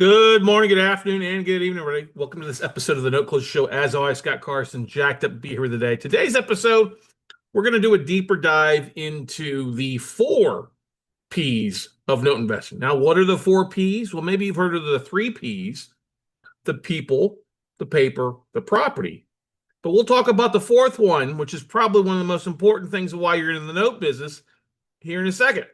Good morning, good afternoon, and good evening, everybody. Welcome to this episode of the Note Closure Show. As always, Scott Carson, jacked up to be here today. Today's episode, we're going to do a deeper dive into the four P's of note investing. Now, what are the four P's? Well, maybe you've heard of the three P's: the people, the paper, the property. But we'll talk about the fourth one, which is probably one of the most important things of why you're in the note business here in a second.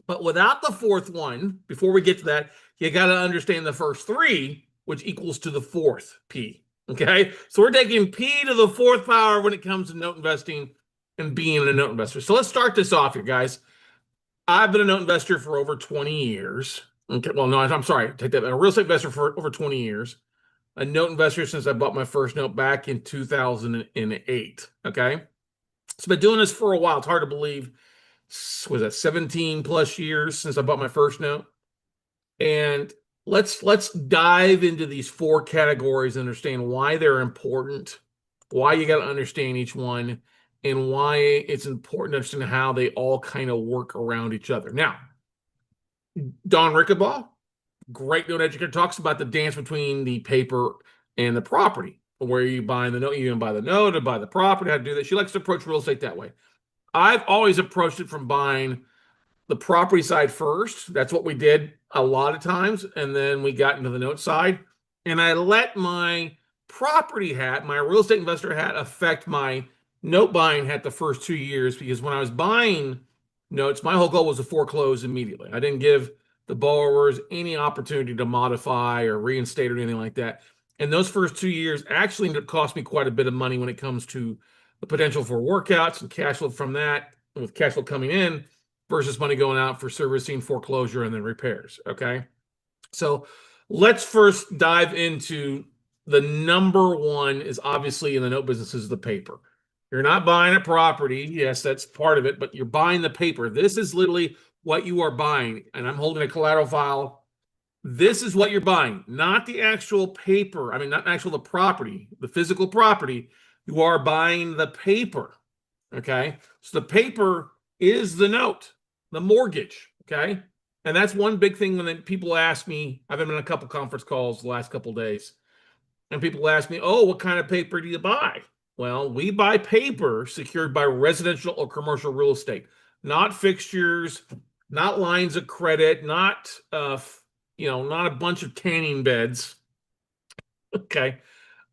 But without the fourth one, before we get to that, you got to understand the first three, which equals to the fourth P. Okay. So we're taking P to the fourth power when it comes to note investing and being a note investor. So let's start this off here, guys. I've been a note investor for over 20 years. Okay. Well, no, I'm sorry. Take that. A real estate investor for over 20 years. A note investor since I bought my first note back in 2008. Okay. So I've been doing this for a while. It's hard to believe. Was that 17 plus years since I bought my first note? And let's dive into these four categories and understand why they're important, why you got to understand each one, and why it's important to understand how they all kind of work around each other. Now, Don Rickabaugh, great note educator, talks about the dance between the paper and the property. Where you buy the note, you can buy the note or buy the property, how to do that. She likes to approach real estate that way. I've always approached it from buying the property side first. That's what we did a lot of times. And then we got into the note side. And I let my property hat, my real estate investor hat, affect my note buying hat the first 2 years. Because when I was buying notes, my whole goal was to foreclose immediately. I didn't give the borrowers any opportunity to modify or reinstate or anything like that. And those first 2 years actually ended up costing me quite a bit of money when it comes to the potential for workouts and cash flow from that, with cash flow coming in versus money going out for servicing, foreclosure, and then repairs. Okay. So let's first dive into the number one is obviously in the note business is the paper. You're not buying a property. Yes, that's part of it, but you're buying the paper. This is literally what you are buying. And I'm holding a collateral file. This is what you're buying, not the actual paper. I mean, not actual the property, the physical property. You are buying the paper. Okay. So the paper is the note, the mortgage. Okay. And that's one big thing when people ask me. I've been in a couple conference calls the last couple of days, and people ask me, oh, what kind of paper do you buy? Well, we buy paper secured by residential or commercial real estate, not fixtures, not lines of credit, not not a bunch of tanning beds. Okay.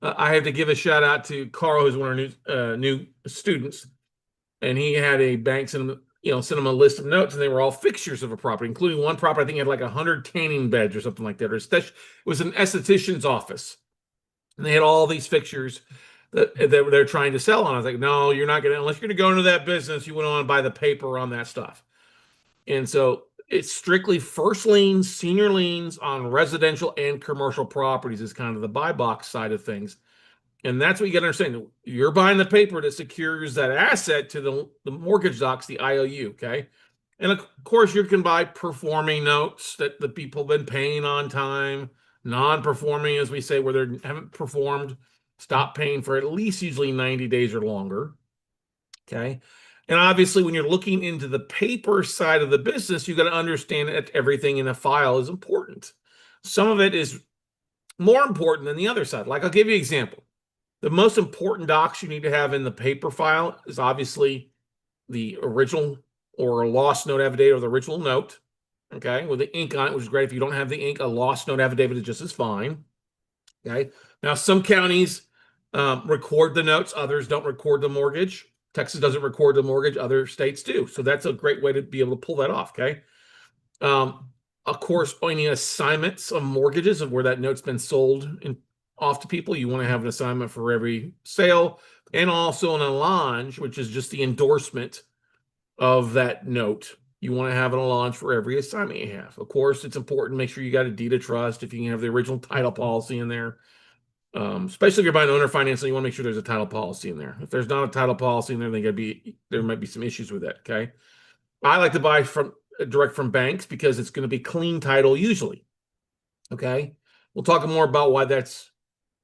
I have to give a shout out to Carl, who's one of our new students, and he had a bank send him a list of notes, and they were all fixtures of a property, including one property I think had like 100 tanning beds or something like that. It was an esthetician's office, and they had all these fixtures that they're trying to sell on. I was like, no, you're not gonna, unless you're gonna go into that business, you wouldn't want to buy the paper on that stuff. And so it's strictly first liens, senior liens on residential and commercial properties is kind of the buy box side of things. And that's what you got to understand. You're buying the paper that secures that asset to the mortgage docs, the IOU, okay? And of course, you can buy performing notes that the people have been paying on time, non-performing, as we say, where they haven't performed, stop paying for at least usually 90 days or longer, okay? And obviously, when you're looking into the paper side of the business, you got to understand that everything in a file is important. Some of it is more important than the other side. Like, I'll give you an example. The most important docs you need to have in the paper file is obviously the original or a lost note affidavit or the original note, okay, with the ink on it, which is great. If you don't have the ink, a lost note affidavit is just as fine, okay? Now, some counties record the notes. Others don't record the mortgage. Texas doesn't record the mortgage. Other states do. So that's a great way to be able to pull that off, okay? Of course, any assignments of mortgages of where that note's been sold off to people, you want to have an assignment for every sale, and also an allonge, which is just the endorsement of that note. You want to have an allonge for every assignment you have. Of course, it's important to make sure you got a deed of trust. If you can have the original title policy in there, especially if you're buying owner financing, you want to make sure there's a title policy in there. If there's not a title policy in there, there might be some issues with that. Okay, I like to buy direct from banks because it's going to be clean title usually. Okay, we'll talk more about why that's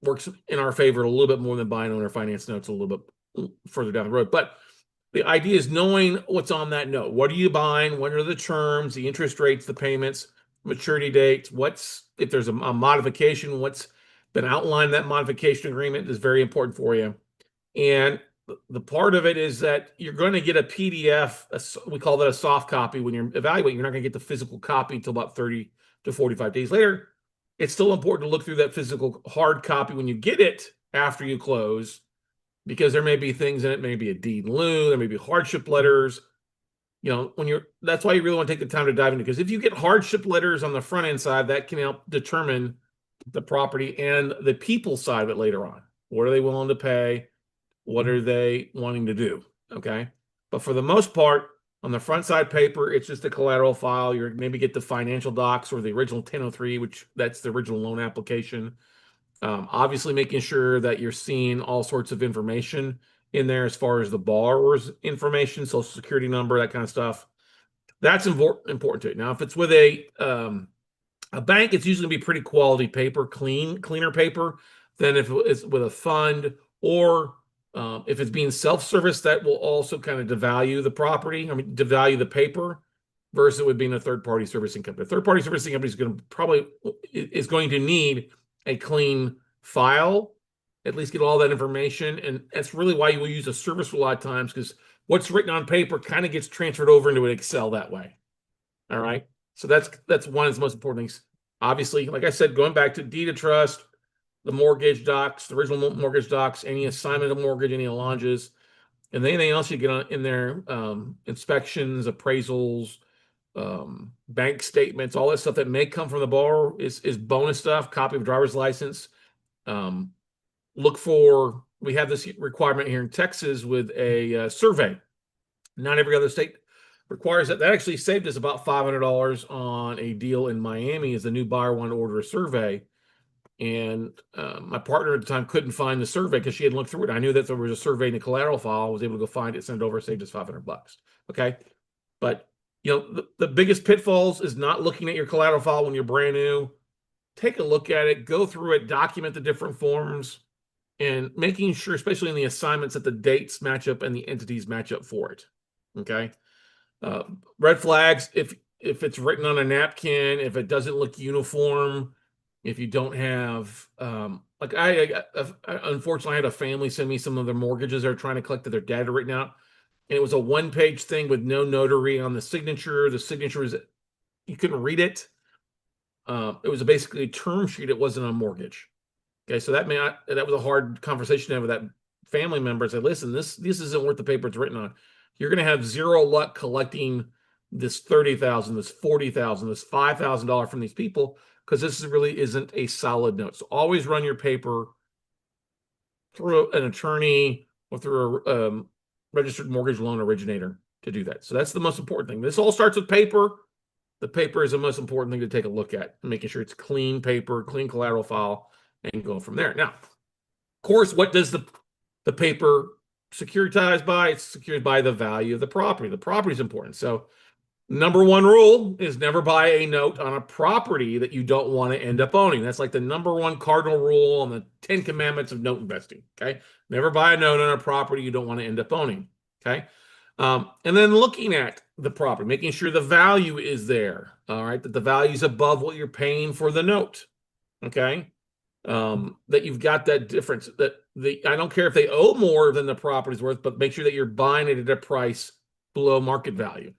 works in our favor a little bit more than buying owner finance notes a little bit further down the road. But the idea is knowing what's on that note. What are you buying? What are the terms, the interest rates, the payments? maturity date, what's if there's a modification, what's been outlined in that modification agreement is very important for you. And the part of it is that you're going to get a PDF, we call that a soft copy when you're evaluating. You're not going to get the physical copy until about 30 to 45 days later. It's still important to look through that physical hard copy when you get it after you close, because there may be things in it, maybe a deed in lieu, there may be hardship letters. That's why you really want to take the time to dive into, because if you get hardship letters on the front end side, that can help determine the property and the people side of it later on. What are they willing to pay? What are they wanting to do? Okay. But for the most part, on the front side paper, it's just a collateral file. You're maybe get the financial docs or the original 1003, which that's the original loan application. Obviously making sure that you're seeing all sorts of information in there as far as the borrower's information, social security number, that kind of stuff. That's important to it. Now, if it's with a bank, it's usually gonna be pretty quality paper, cleaner paper than if it's with a fund, or if it's being self-service, that will also kind of devalue the property. I mean, devalue the paper versus it would being a third-party servicing company. A third-party servicing company is going to need a clean file, at least get all that information. And that's really why you will use a service a lot of times, because what's written on paper kind of gets transferred over into an Excel that way. All right. So that's one of the most important things. Obviously, like I said, going back to deed of trust, the mortgage docs, the original mortgage docs, any assignment of mortgage, any allonges, and anything else you get on in there, inspections, appraisals, bank statements, all that stuff that may come from the borrower is bonus stuff. Copy of driver's license. Look for, we have this requirement here in Texas with a survey. Not every other state requires that. That actually saved us about $500 on a deal in Miami, as the new buyer wanted to order a survey. And my partner at the time couldn't find the survey because she hadn't looked through it. I knew that there was a survey in the collateral file. I was able to go find it, send it over, saved us $500. Okay. But the biggest pitfalls is not looking at your collateral file when you're brand new. Take a look at it, go through it, document the different forms, and making sure, especially in the assignments, that the dates match up and the entities match up for it. Okay. Red flags, if it's written on a napkin, if it doesn't look uniform, if you don't have, like I unfortunately had a family send me some of their mortgages they're trying to collect that their dad had written out. And it was a one-page thing with no notary on the signature. The signature was, you couldn't read it. It was basically a term sheet. It wasn't a mortgage. Okay, so that was a hard conversation to have with that family member. I said, listen, this isn't worth the paper it's written on. You're going to have zero luck collecting this $30,000, this $40,000, this $5,000 from these people, because this really isn't a solid note. So always run your paper through an attorney or through a registered mortgage loan originator to do that. So that's the most important thing. This all starts with paper. The paper is the most important thing to take a look at, making sure it's clean paper, clean collateral file, and go from there. Now, of course, what does the paper securitize by? It's secured by the value of the property. The property is important. So number one rule is never buy a note on a property that you don't want to end up owning. That's like the number one cardinal rule on the 10 commandments of note investing. Okay. Never buy a note on a property you don't want to end up owning. Okay. And then looking at the property, making sure the value is there. All right. That the value is above what you're paying for the note. Okay. That you've got that difference, that I don't care if they owe more than the property's worth, but make sure that you're buying it at a price below market value.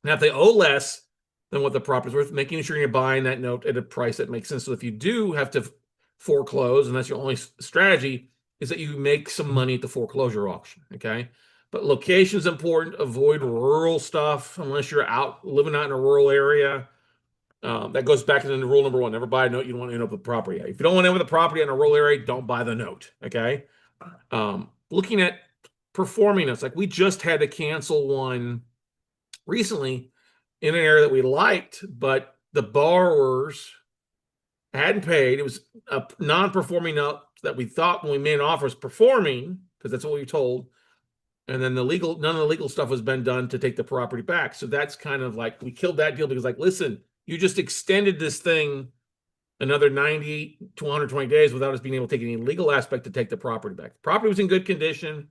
Now, if they owe less than what the property's worth, making sure you're buying that note at a price that makes sense. So if you do have to foreclose, and that's your only strategy, is that you make some money at the foreclosure auction. Okay. But location is important. Avoid rural stuff unless you're living out in a rural area. That goes back into rule number one: never buy a note you don't want to end up with property. If you don't want to end up with a property in a rural area, don't buy the note. Okay. Looking at performing us, like we just had to cancel one recently in an area that we liked, but the borrowers hadn't paid. It was a non-performing note that we thought when we made an offer was performing, because that's what we were told. And then none of the legal stuff has been done to take the property back. So that's kind of like, we killed that deal because, like, listen, you just extended this thing another 90 to 120 days without us being able to take any legal aspect to take the property back. The property was in good condition,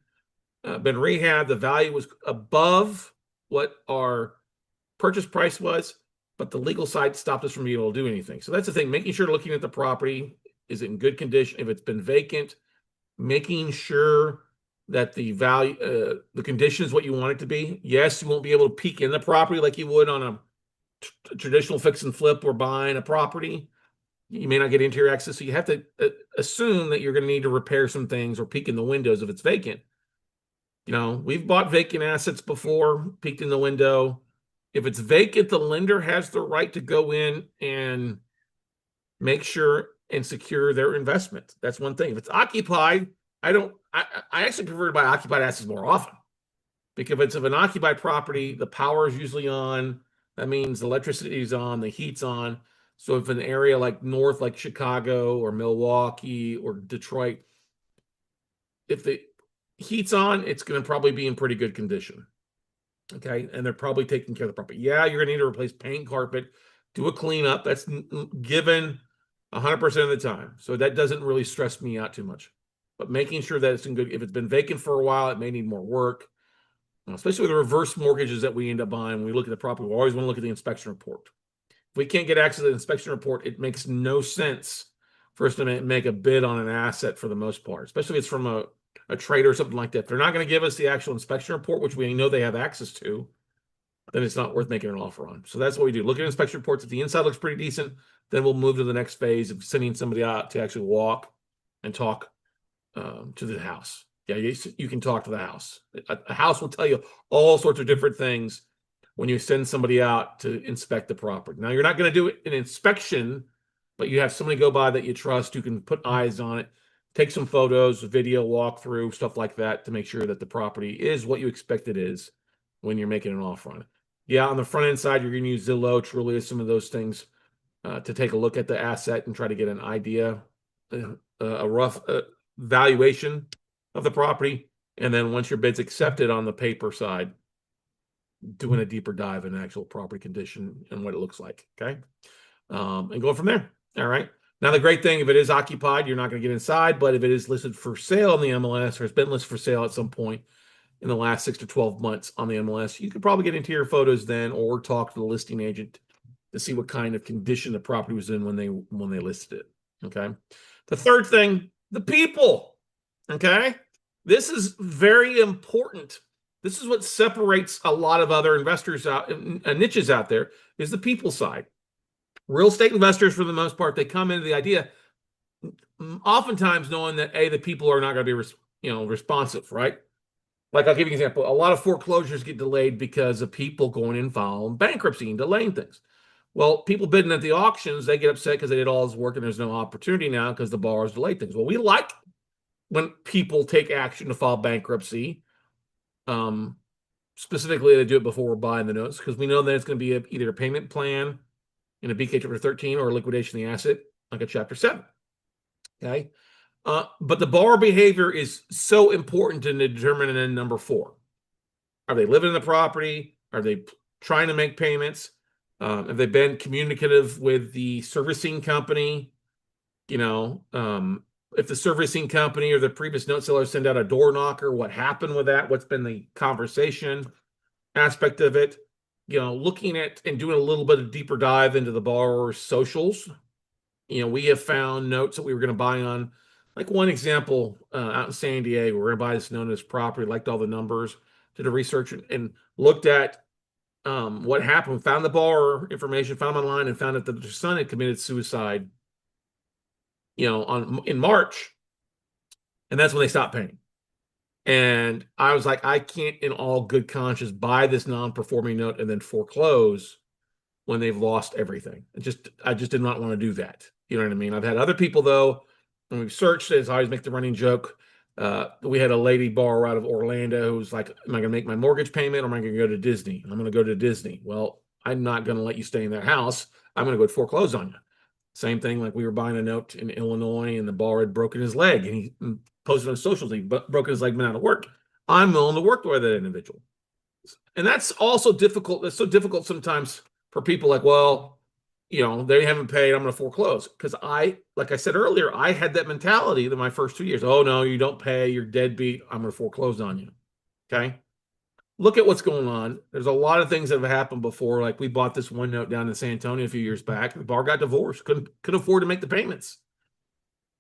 been rehabbed. The value was above what our purchase price was. but the legal side stopped us from being able to do anything. So that's the thing, making sure looking at the property, is it in good condition? If it's been vacant, making sure that the value, the condition is what you want it to be. Yes, you won't be able to peek in the property like you would on a traditional fix and flip or buying a property. You may not get interior access, so you have to assume that you're going to need to repair some things or peek in the windows if it's vacant. You know, we've bought vacant assets before, peeked in the window. If it's vacant, the lender has the right to go in and make sure and secure their investment. That's one thing. If it's occupied, I actually prefer to buy occupied assets more often, because if it's of an occupied property, the power is usually on. That means the electricity is on, the heat's on. So if an area like north, like Chicago or Milwaukee or Detroit, if the heat's on, it's going to probably be in pretty good condition. Okay. And they're probably taking care of the property. Yeah, you're going to need to replace paint, carpet, do a cleanup. That's given 100% of the time. So that doesn't really stress me out too much. But making sure that it's in good, if it's been vacant for a while, it may need more work. Especially with the reverse mortgages that we end up buying. When we look at the property, we always want to look at the inspection report. If we can't get access to the inspection report, it makes no sense for us to make a bid on an asset for the most part, especially if it's from a trader or something like that. If they're not going to give us the actual inspection report, which we know they have access to, then it's not worth making an offer on. So that's what we do. Look at inspection reports. If the inside looks pretty decent, then we'll move to the next phase of sending somebody out to actually walk and talk to the house. Yeah, you can talk to the house. A house will tell you all sorts of different things when you send somebody out to inspect the property. Now, you're not going to do an inspection, but you have somebody go by that you trust who can put eyes on it, take some photos, video, walkthrough, stuff like that to make sure that the property is what you expect it is when you're making an offer on it. Yeah, on the front end side, you're going to use Zillow, Trulia, some of those things to take a look at the asset and try to get an idea, a rough valuation of the property. And then once your bid's accepted on the paper side, doing a deeper dive in actual property condition and what it looks like. Okay. And going from there. All right. Now, the great thing, if it is occupied, you're not going to get inside, but if it is listed for sale on the MLS or has been listed for sale at some point in the last 6 to 12 months on the MLS, you could probably get interior photos then, or talk to the listing agent to see what kind of condition the property was in when they listed it. Okay. The third thing, the people. Okay. This is very important. This is what separates a lot of other investors out, niches out there, is the people side. Real estate investors, for the most part, they come into the idea oftentimes knowing that the people are not going to be responsive, right? Like, I'll give you an example. A lot of foreclosures get delayed because of people going in filing bankruptcy and delaying things. Well, people bidding at the auctions, they get upset because they did all this work and there's no opportunity now because the borrowers delayed things. Well, we like when people take action to file bankruptcy. Specifically, they do it before we're buying the notes, because we know that it's going to be either a payment plan in a BK Chapter 13 or a liquidation of the asset, like a Chapter 7. Okay. But the borrower behavior is so important to determine in number 4. Are they living in the property? Are they trying to make payments? Have they been communicative with the servicing company? If the servicing company or the previous note seller send out a door knocker, what happened with that? What's been the conversation aspect of it? Looking at and doing a little bit of deeper dive into the borrower's socials. We have found notes that we were going to buy on, like one example out in San Diego. We're going to buy this known as property, liked all the numbers, did a research and looked at what happened, found the borrower information, found them online, and found out that their son had committed suicide in March, and that's when they stopped paying. And I was like, I can't in all good conscience buy this non-performing note and then foreclose when they've lost everything. I just did not want to do that. You know what I mean? I've had other people, though, when we've searched, as I always make the running joke, we had a lady borrower out of Orlando who was like, am I going to make my mortgage payment, or am I going to go to Disney? I'm going to go to Disney. Well, I'm not going to let you stay in that house. I'm going to go foreclose on you. Same thing, like we were buying a note in Illinois and the borrower had broken his leg, and he posted on socials, he broken his leg, been out of work. I'm willing to work with that individual. And that's also difficult. It's so difficult sometimes for people, like, well, they haven't paid, I'm going to foreclose. Because like I said earlier, I had that mentality in my first 2 years. Oh, no, you don't pay, you're deadbeat, I'm going to foreclose on you. Okay. look at what's going on. There's a lot of things that have happened before. Like we bought this one note down in San Antonio a few years back. The bar got divorced, couldn't afford to make the payments.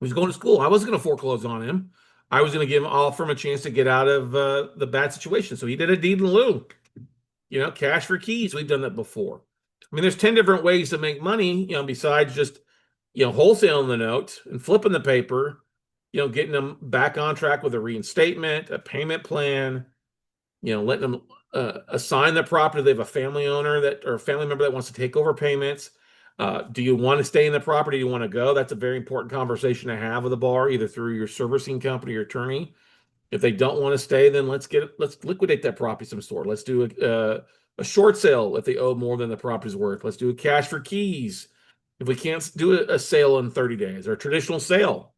He was going to school. I wasn't going to foreclose on him. I was going to offer him a chance to get out of the bad situation. So he did a deed in lieu. Cash for keys. We've done that before. I mean, there's 10 different ways to make money, besides just, wholesaling the note and flipping the paper, getting them back on track with a reinstatement, a payment plan, letting them assign the property. They have a family owner or a family member that wants to take over payments. Do you want to stay in the property? Do you want to go? That's a very important conversation to have with the bar, either through your servicing company or attorney. If they don't want to stay, then let's liquidate that property some sort. Let's do a short sale if they owe more than the property's worth. Let's do a cash for keys if we can't do a sale in 30 days or a traditional sale.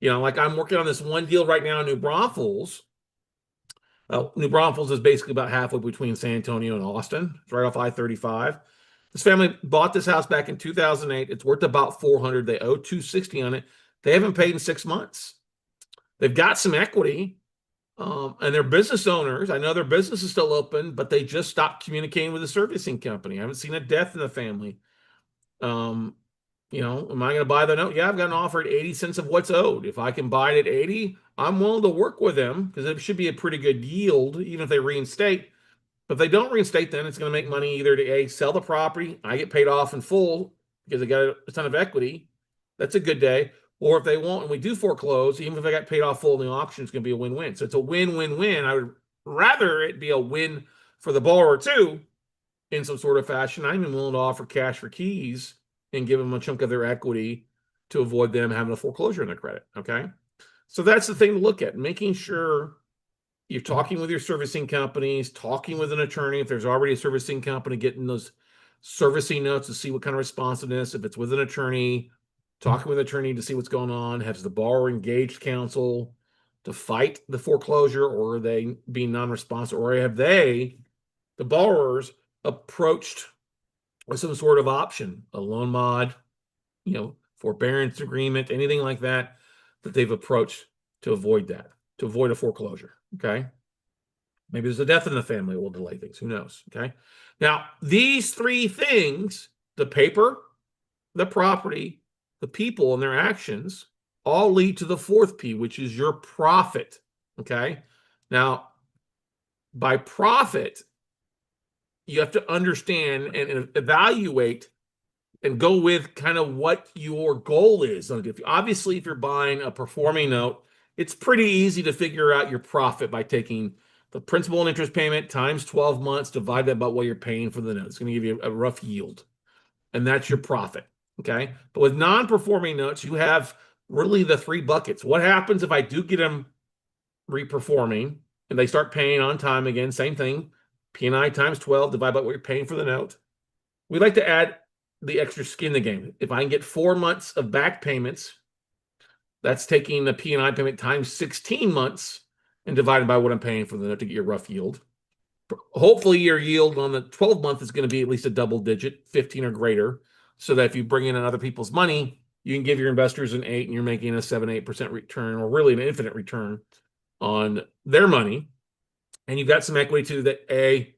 Like I'm working on this one deal right now in New Braunfels. New Braunfels is basically about halfway between San Antonio and Austin. It's right off I-35. This family bought this house back in 2008. It's worth about $400. They owe $260 on it. They haven't paid in 6 months. They've got some equity, and they're business owners. I know their business is still open, but they just stopped communicating with the servicing company. I haven't seen a death in the family. Am I going to buy the note? Yeah, I've gotten offered 80 cents of what's owed. If I can buy it at 80, I'm willing to work with them because it should be a pretty good yield, even if they reinstate. But if they don't reinstate, then it's going to make money either to sell the property, I get paid off in full because I got a ton of equity. That's a good day. Or if they won't, and we do foreclose, even if I got paid off full in the auction, it's going to be a win-win. So it's a win-win-win. I would rather it be a win for the borrower too, in some sort of fashion. I'm even willing to offer cash for keys and give them a chunk of their equity to avoid them having a foreclosure on their credit. Okay. So that's the thing to look at, making sure you're talking with your servicing companies, talking with an attorney. If there's already a servicing company, getting those servicing notes to see what kind of responsiveness. If it's with an attorney, talking with an attorney to see what's going on. Has the borrower engaged counsel to fight the foreclosure, or are they being non-responsive, or have the borrowers, approached with some sort of option, a loan mod, forbearance agreement, anything like that they've approached to avoid a foreclosure. Okay. Maybe there's a death in the family that will delay things. Who knows? Okay. Now, these three things, the paper, the property, the people, and their actions, all lead to the fourth P, which is your profit. Okay. Now, by profit, you have to understand and evaluate and go with kind of what your goal is. Obviously, if you're buying a performing note, it's pretty easy to figure out your profit by taking the principal and interest payment times 12 months, divide that by what you're paying for the note. It's going to give you a rough yield, and that's your profit. Okay. But with non-performing notes, you have really the three buckets. What happens if I do get them reperforming and they start paying on time again? Same thing. P&I times 12, divide by what you're paying for the note. We like to add the extra skin in the game. If I can get 4 months of back payments, that's taking the P&I payment times 16 months and divided by what I'm paying for the note to get your rough yield. Hopefully your yield on the 12 month is going to be at least a double digit, 15 or greater, so that if you bring in other people's money, you can give your investors an 8 and you're making a 7-8% return, or really an infinite return on their money. And you've got some equity too, that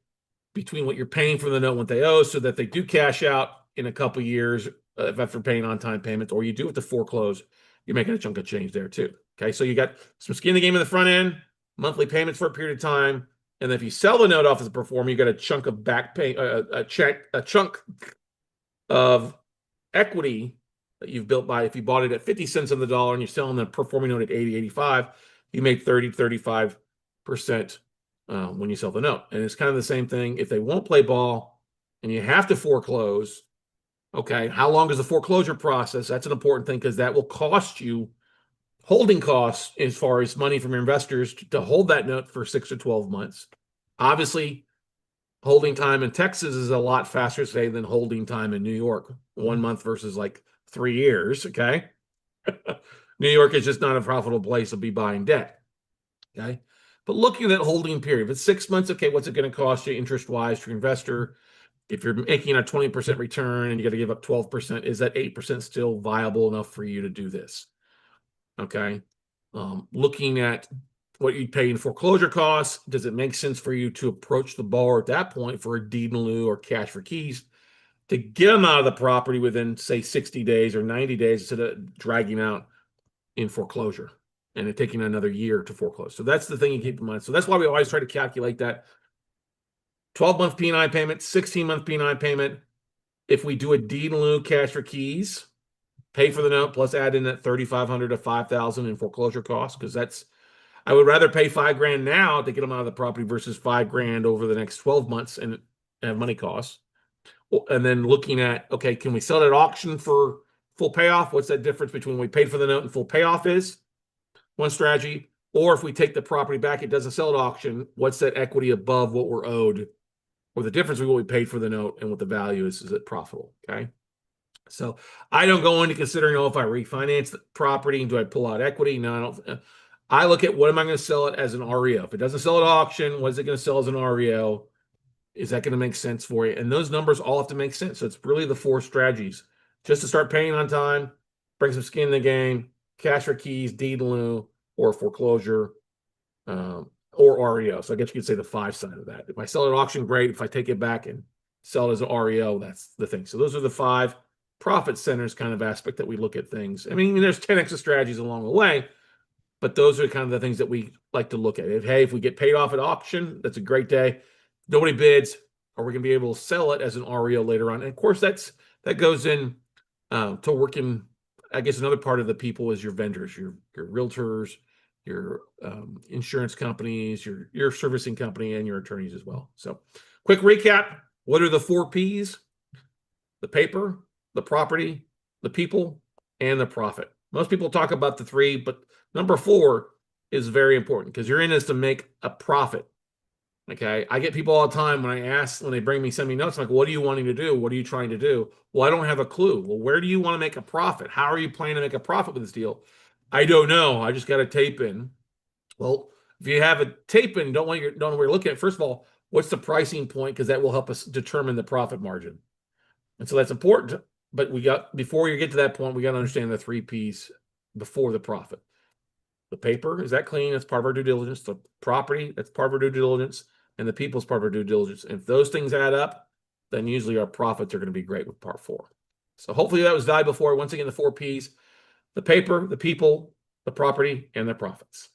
between what you're paying for the note and what they owe, so that they do cash out in a couple of years after paying on time payments, or you do it to foreclose, you're making a chunk of change there too. Okay, so you got some skin in the game in the front end, monthly payments for a period of time, and then if you sell the note off as a performer, you got a chunk of back pay, a chunk of equity that you've built by, if you bought it at 50 cents on the dollar and you're selling the performing note at 80, 85, you make 30, 35% when you sell the note. And it's kind of the same thing. If they won't play ball and you have to foreclose, okay, how long is the foreclosure process? That's an important thing, because that will cost you holding costs as far as money from your investors to hold that note for 6 to 12 months. Obviously, holding time in Texas is a lot faster, say, than holding time in New York. 1 month versus like 3 years, okay? New York is just not a profitable place to be buying debt, okay? But looking at that holding period, if it's 6 months, okay, what's it going to cost you interest-wise for your investor? If you're making a 20% return and you got to give up 12%, is that 8% still viable enough for you to do this? Okay. Looking at what you pay in foreclosure costs. Does it make sense for you to approach the borrower at that point for a deed in lieu or cash for keys to get them out of the property within, say, 60 days or 90 days instead of dragging out in foreclosure and it taking another year to foreclose? So that's the thing you keep in mind. So that's why we always try to calculate that 12-month P&I payment, 16-month P&I payment. If we do a deed in lieu cash for keys, pay for the note plus add in that $3,500 to $5,000 in foreclosure costs, because that's, I would rather pay $5,000 now to get them out of the property versus $5,000 over the next 12 months and have money costs. And then looking at, okay, can we sell it at auction for full payoff? What's that difference between what we paid for the note and full payoff is? One strategy. Or if we take the property back, it doesn't sell at auction, what's that equity above what we're owed, or the difference between what we paid for the note and what the value is it profitable? Okay. So I don't go into considering, if I refinance the property, do I pull out equity? No, I don't. I look at what am I going to sell it as an REO? If it doesn't sell at auction, what is it going to sell as an REO? Is that going to make sense for you? And those numbers all have to make sense. So it's really the 4 strategies. Just to start paying on time, bring some skin in the game, cash for keys, deed in lieu, or foreclosure, or REO. So I guess you could say the 5 side of that. If I sell it at auction, great. If I take it back and sell it as an REO, that's the thing. So those are the 5 profit centers kind of aspect that we look at things. I mean, there's 10 extra strategies along the way, but those are kind of the things that we like to look at. If we get paid off at auction, that's a great day. Nobody bids, are we going to be able to sell it as an REO later on? And of course, that goes in to working. I guess another part of the people is your vendors, your realtors, your insurance companies, your servicing company, and your attorneys as well. So, quick recap: what are the 4 P's? The paper, the property, the people, and the profit. Most people talk about the 3, but number 4 is very important because you're in this to make a profit. Okay. I get people all the time when they send me notes, like, what are you wanting to do? What are you trying to do? Well, I don't have a clue. Well, where do you want to make a profit? How are you planning to make a profit with this deal? I don't know. I just got a tape in. Well, if you have a tape in, don't know where you're looking at. First of all, what's the pricing point? Because that will help us determine the profit margin. And so that's important. But before you get to that point, we got to understand the 3 P's before the profit. The paper, is that clean? That's part of our due diligence. The property, that's part of our due diligence. And the people's part of our due diligence. And if those things add up, then usually our profits are going to be great with part 4. So hopefully that was valuable for you. Once again, the 4 P's: the paper, the people, the property, and the profits.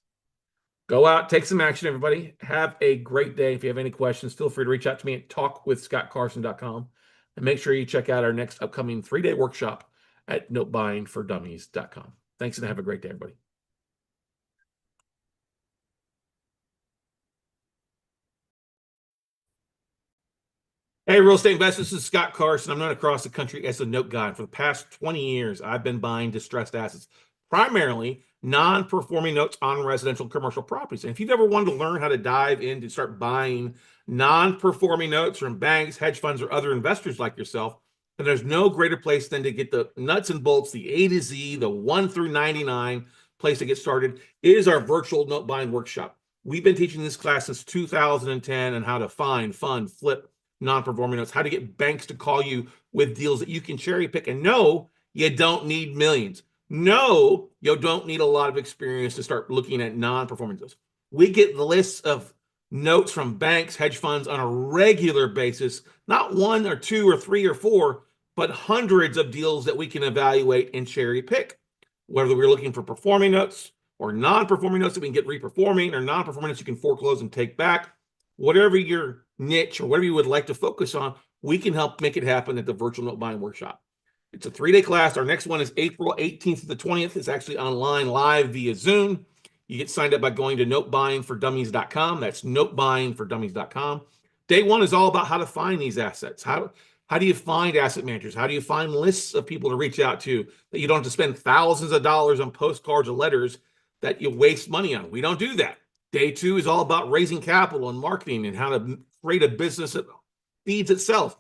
Go out, take some action, everybody. Have a great day. If you have any questions, feel free to reach out to me at talkwithscottcarson.com. And make sure you check out our next upcoming 3-day workshop at notebuyingfordummies.com. Thanks, and have a great day, everybody. Hey, real estate investors, this is Scott Carson. I'm known across the country as a note guy. For the past 20 years, I've been buying distressed assets, primarily non-performing notes on residential and commercial properties. And if you've ever wanted to learn how to dive in to start buying non-performing notes from banks, hedge funds, or other investors like yourself, then there's no greater place than to get the nuts and bolts, the A to Z, the 1 through 99 place to get started. It is our virtual note buying workshop. We've been teaching this class since 2010 on how to find, fund, flip non-performing notes, how to get banks to call you with deals that you can cherry pick. And no, you don't need millions. No, you don't need a lot of experience to start looking at non-performing deals. We get the lists of notes from banks, hedge funds on a regular basis, not 1 or 2 or 3 or 4, but hundreds of deals that we can evaluate and cherry pick. Whether we're looking for performing notes or non-performing notes that we can get reperforming, or non-performing notes you can foreclose and take back, whatever your niche or whatever you would like to focus on, we can help make it happen at the virtual note buying workshop. It's a 3-day class. Our next one is April 18th to the 20th. It's actually online live via Zoom. You get signed up by going to notebuyingfordummies.com. That's notebuyingfordummies.com. Day 1 is all about how to find these assets. How do you find asset managers? How do you find lists of people to reach out to that you don't have to spend thousands of dollars on postcards or letters that you waste money on? We don't do that. Day 2 is all about raising capital and marketing and how to create a business that feeds itself,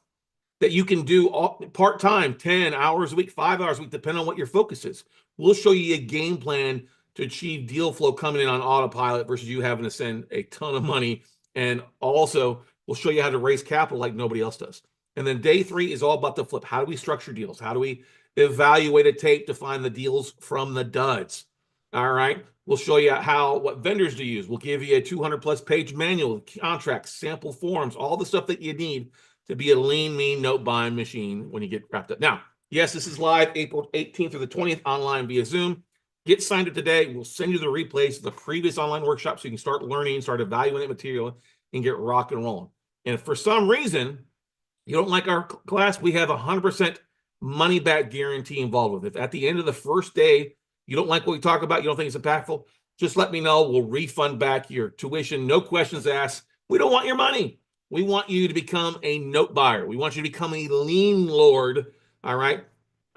that you can do part-time, 10 hours a week, 5 hours a week, depending on what your focus is. We'll show you a game plan to achieve deal flow coming in on autopilot versus you having to send a ton of money. And also, we'll show you how to raise capital like nobody else does. And then day 3 is all about the flip. How do we structure deals? How do we evaluate a tape to find the deals from the duds? All right. We'll show you what vendors to use. We'll give you a 200+ page manual, contracts, sample forms, all the stuff that you need to be a lean, mean note buying machine when you get wrapped up. Now, yes, this is live April 18th through the 20th online via Zoom. Get signed up today. We'll send you the replays of the previous online workshop so you can start learning, start evaluating material, and get rock and rolling. And if for some reason you don't like our class, we have 100% money back guarantee involved with it. If at the end of the first day you don't like what we talk about, you don't think it's impactful, just let me know. We'll refund back your tuition, no questions asked. We don't want your money. We want you to become a note buyer. We want you to become a lien lord. All right.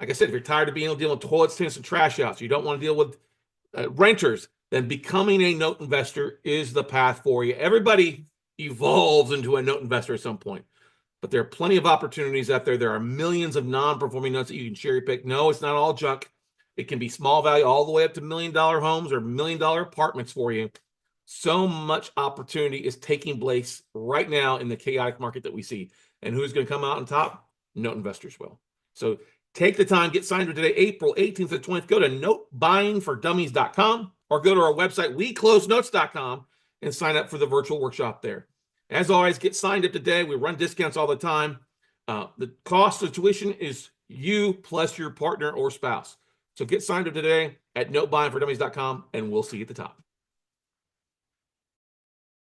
Like I said, if you're tired of dealing with toilets, tenants, and trash outs, you don't want to deal with renters, then becoming a note investor is the path for you. Everybody evolves into a note investor at some point, but there are plenty of opportunities out there. There are millions of non-performing notes that you can cherry pick. No, it's not all junk. It can be small value all the way up to $1 million homes or $1 million apartments for you. So much opportunity is taking place right now in the chaotic market that we see. And who's going to come out on top? Note investors will. So take the time, get signed up today, April 18th to 20th. Go to notebuyingfordummies.com or go to our website, weclosenotes.com, and sign up for the virtual workshop there. As always, get signed up today. We run discounts all the time. The cost of tuition is you plus your partner or spouse. So get signed up today at notebuyingfordummies.com, and we'll see you at the top.